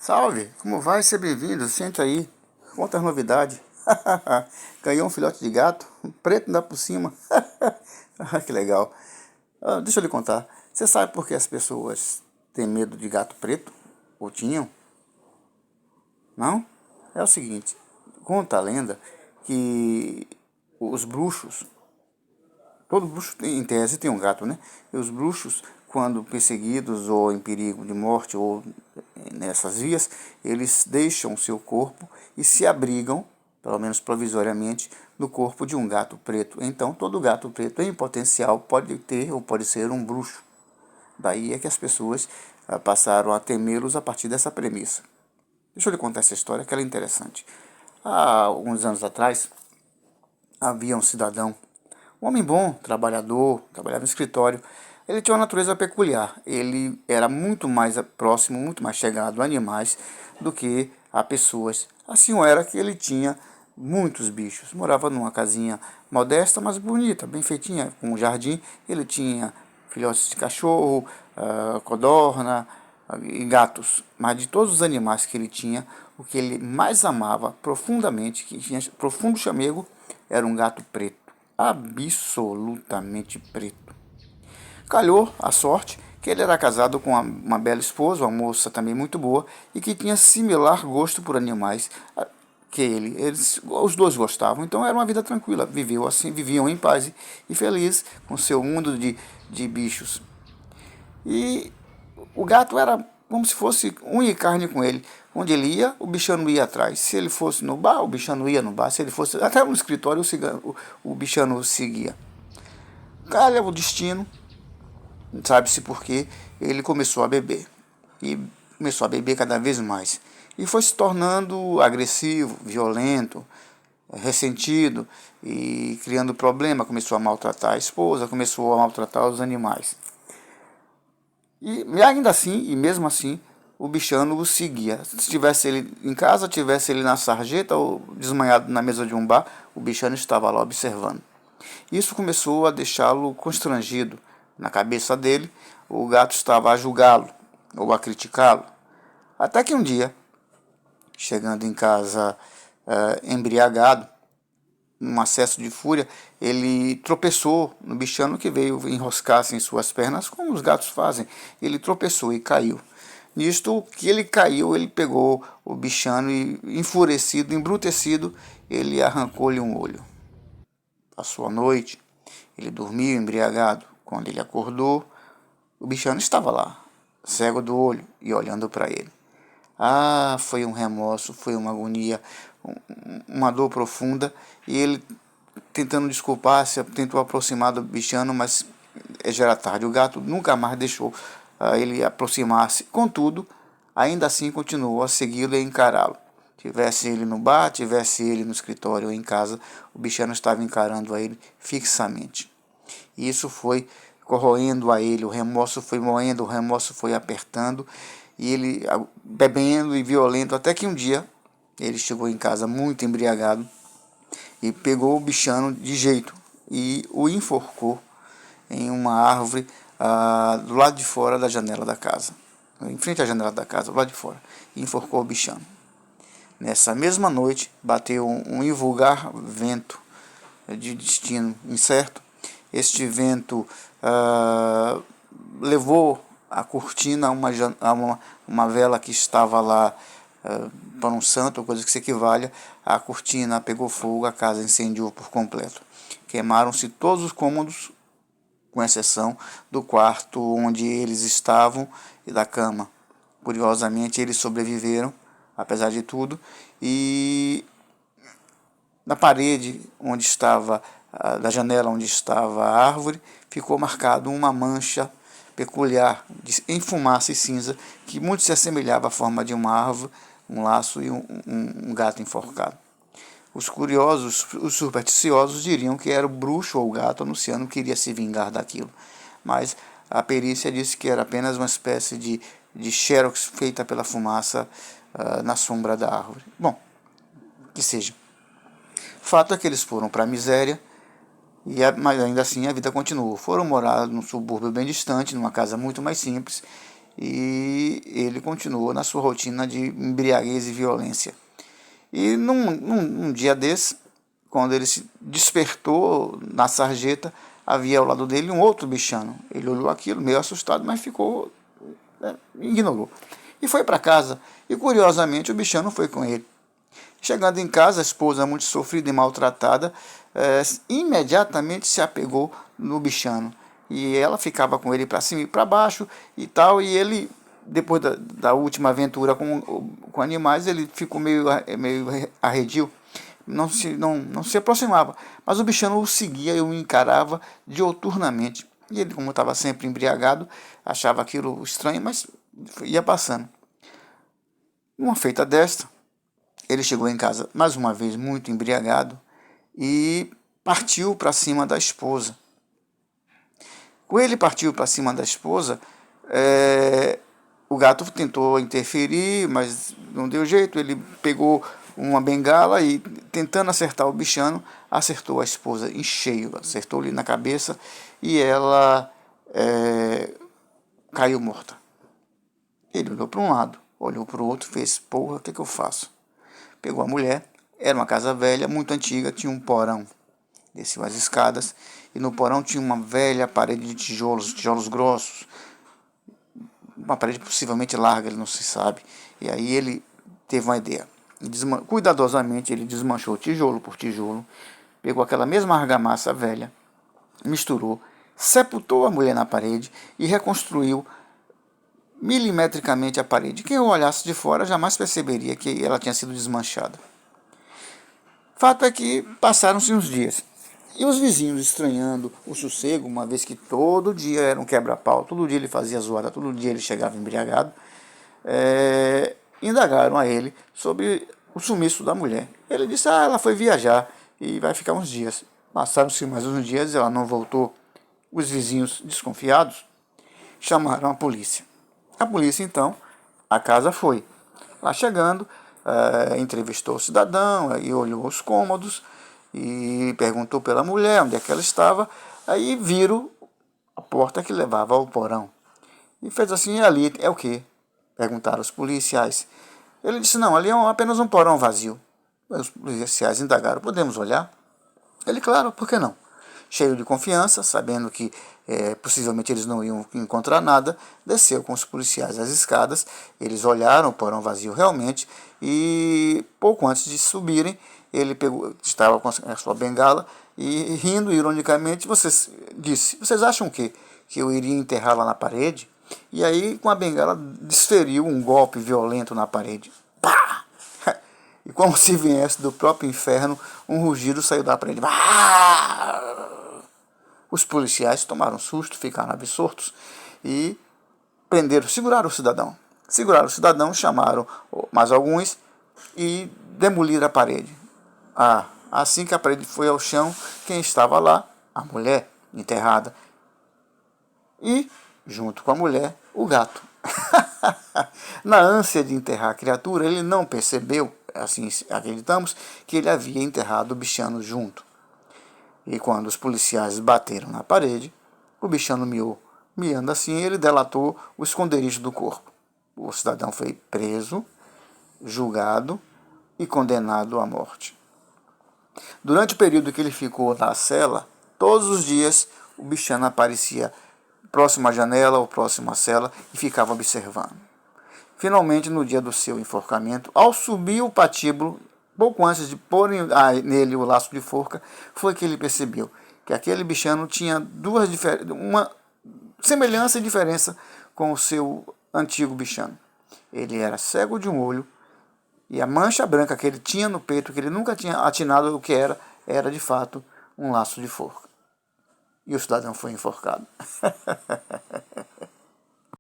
Salve, como vai? Seja bem-vindo, sente aí, conta as novidades. Ganhou um filhote de gato, preto ainda por cima. Que legal. Deixa eu lhe contar, você sabe por que as pessoas têm medo de gato preto? Ou tinham? Não? É o seguinte, conta a lenda que os bruxos, todo bruxo em tese tem um gato, né? E os bruxos, quando perseguidos ou em perigo de morte ou nessas vias, eles deixam seu corpo e se abrigam, pelo menos provisoriamente, no corpo de um gato preto. Então, todo gato preto, em potencial, pode ter ou pode ser um bruxo. Daí é que as pessoas passaram a temê-los a partir dessa premissa. Deixa eu lhe contar essa história que ela é interessante. Há alguns anos atrás, havia um cidadão, um homem bom, trabalhador, trabalhava no escritório. Ele tinha uma natureza peculiar. Ele era muito mais próximo, muito mais chegado a animais do que a pessoas. Assim era que ele tinha muitos bichos. Morava numa casinha modesta, mas bonita, bem feitinha, com um jardim. Ele tinha filhotes de cachorro, codorna e gatos. Mas de todos os animais que ele tinha, o que ele mais amava profundamente, que tinha profundo chamego, era um gato preto, absolutamente preto. Calhou a sorte que ele era casado com uma bela esposa, uma moça também muito boa, e que tinha similar gosto por animais que ele. Os dois gostavam, então era uma vida tranquila. Viviam em paz e feliz com seu mundo de bichos. E o gato era como se fosse unha e carne com ele. Onde ele ia, o bichano ia atrás. Se ele fosse no bar, o bichano ia no bar. Se ele fosse até no escritório, o bichano seguia. Calha o destino, sabe-se por quê, ele começou a beber. E começou a beber cada vez mais. E foi se tornando agressivo, violento, ressentido e criando problema. Começou a maltratar a esposa, começou a maltratar os animais. E ainda assim, e mesmo assim, o bichano o seguia. Se tivesse ele em casa, tivesse ele na sarjeta ou desmanhado na mesa de um bar, o bichano estava lá observando. Isso começou a deixá-lo constrangido. Na cabeça dele, o gato estava a julgá-lo ou a criticá-lo. Até que um dia, chegando em casa embriagado, num acesso de fúria, ele tropeçou no bichano que veio enroscar-se em suas pernas, como os gatos fazem. Ele tropeçou e caiu. Nisto que ele caiu, ele pegou o bichano e, enfurecido, embrutecido, ele arrancou-lhe um olho. Passou a noite, ele dormiu embriagado. Quando ele acordou, o bichano estava lá, cego do olho e olhando para ele. Ah, foi um remorso, foi uma agonia, uma dor profunda, e ele tentando desculpar-se, tentou aproximar do bichano, mas já era tarde. O gato nunca mais deixou ele aproximar-se. Contudo, ainda assim continuou a segui-lo e encará-lo. Tivesse ele no bar, tivesse ele no escritório ou em casa, o bichano estava encarando a ele fixamente. E isso foi corroendo a ele, o remorso foi moendo, o remorso foi apertando, e ele bebendo e violento, até que um dia ele chegou em casa muito embriagado e pegou o bichano de jeito e o enforcou em uma árvore do lado de fora da janela da casa, em frente à janela da casa, do lado de fora, e enforcou o bichano. Nessa mesma noite, bateu um invulgar vento de destino incerto. Este vento levou a cortina a uma vela que estava lá para um santo, ou coisa que se equivalha. A cortina pegou fogo, a casa incendiou por completo. Queimaram-se todos os cômodos, com exceção do quarto onde eles estavam e da cama. Curiosamente, eles sobreviveram, apesar de tudo, e na parede onde estava, da janela onde estava a árvore, ficou marcado uma mancha peculiar em fumaça e cinza, que muito se assemelhava à forma de uma árvore, um laço e um gato enforcado. Os curiosos, os supersticiosos diriam que era o bruxo ou o gato anunciando que iria se vingar daquilo. Mas a perícia disse que era apenas uma espécie de xerox feita pela fumaça na sombra da árvore. Bom, que seja. Fato é que eles foram para a miséria, mas ainda assim a vida continuou. Foram morar num subúrbio bem distante, numa casa muito mais simples, e ele continuou na sua rotina de embriaguez e violência. E num dia desse, quando ele se despertou na sarjeta, havia ao lado dele um outro bichano. Ele olhou aquilo meio assustado, mas ficou, ignorou. E foi para casa, e curiosamente o bichano foi com ele. Chegando em casa, a esposa, muito sofrida e maltratada, imediatamente se apegou no bichano. E ela ficava com ele para cima e para baixo e tal, e ele, depois da última aventura com animais, ele ficou meio arredio, não se aproximava. Mas o bichano o seguia e o encarava dioturnamente. E ele, como estava sempre embriagado, achava aquilo estranho, mas ia passando. Uma feita desta, ele chegou em casa mais uma vez muito embriagado e partiu para cima da esposa. Quando ele partiu para cima da esposa, o gato tentou interferir, mas não deu jeito. Ele pegou uma bengala e, tentando acertar o bichano, acertou a esposa em cheio, acertou-lhe na cabeça e ela caiu morta. Ele olhou para um lado, olhou para o outro, fez: porra, o que eu faço? Pegou a mulher, era uma casa velha, muito antiga, tinha um porão. Desceu as escadas e no porão tinha uma velha parede de tijolos grossos, uma parede possivelmente larga, ele não se sabe. E aí ele teve uma ideia. Cuidadosamente ele desmanchou tijolo por tijolo, pegou aquela mesma argamassa velha, misturou, sepultou a mulher na parede e reconstruiu milimetricamente a parede. Quem olhasse de fora jamais perceberia que ela tinha sido desmanchada. Fato é que passaram-se uns dias. E os vizinhos, estranhando o sossego, uma vez que todo dia era um quebra-pau, todo dia ele fazia zoada, todo dia ele chegava embriagado, indagaram a ele sobre o sumiço da mulher. Ele disse: ela foi viajar e vai ficar uns dias. Passaram-se mais uns dias, ela não voltou. Os vizinhos, desconfiados, chamaram a polícia. A polícia, então, a casa foi. Lá chegando, entrevistou o cidadão e olhou os cômodos e perguntou pela mulher onde é que ela estava. Aí viram a porta que levava ao porão. E fez assim: e ali é o quê? Perguntaram os policiais. Ele disse: não, ali é apenas um porão vazio. Os policiais indagaram: podemos olhar? Ele: claro, por que não? Cheio de confiança, sabendo que possivelmente eles não iam encontrar nada, desceu com os policiais as escadas. Eles olharam o porão vazio realmente e pouco antes de subirem, ele estava com a sua bengala e, rindo ironicamente, disse: vocês acham que eu iria enterrá-la na parede? E aí, com a bengala, desferiu um golpe violento na parede. Pá! E como se viesse do próprio inferno, um rugido saiu da parede. Pá! Os policiais tomaram susto, ficaram absortos e seguraram o cidadão. Seguraram o cidadão, chamaram mais alguns e demoliram a parede. Assim que a parede foi ao chão, quem estava lá? A mulher enterrada. E, junto com a mulher, o gato. Na ânsia de enterrar a criatura, ele não percebeu, assim acreditamos, que ele havia enterrado o bichano junto. E quando os policiais bateram na parede, o bichano miou. Miando assim, ele delatou o esconderijo do corpo. O cidadão foi preso, julgado e condenado à morte. Durante o período que ele ficou na cela, todos os dias o bichano aparecia próximo à janela ou próximo à cela e ficava observando. Finalmente, no dia do seu enforcamento, ao subir o patíbulo, pouco antes de pôr nele o laço de forca, foi que ele percebeu que aquele bichano tinha uma semelhança e diferença com o seu antigo bichano. Ele era cego de um olho e a mancha branca que ele tinha no peito, que ele nunca tinha atinado o que era de fato um laço de forca. E o cidadão foi enforcado.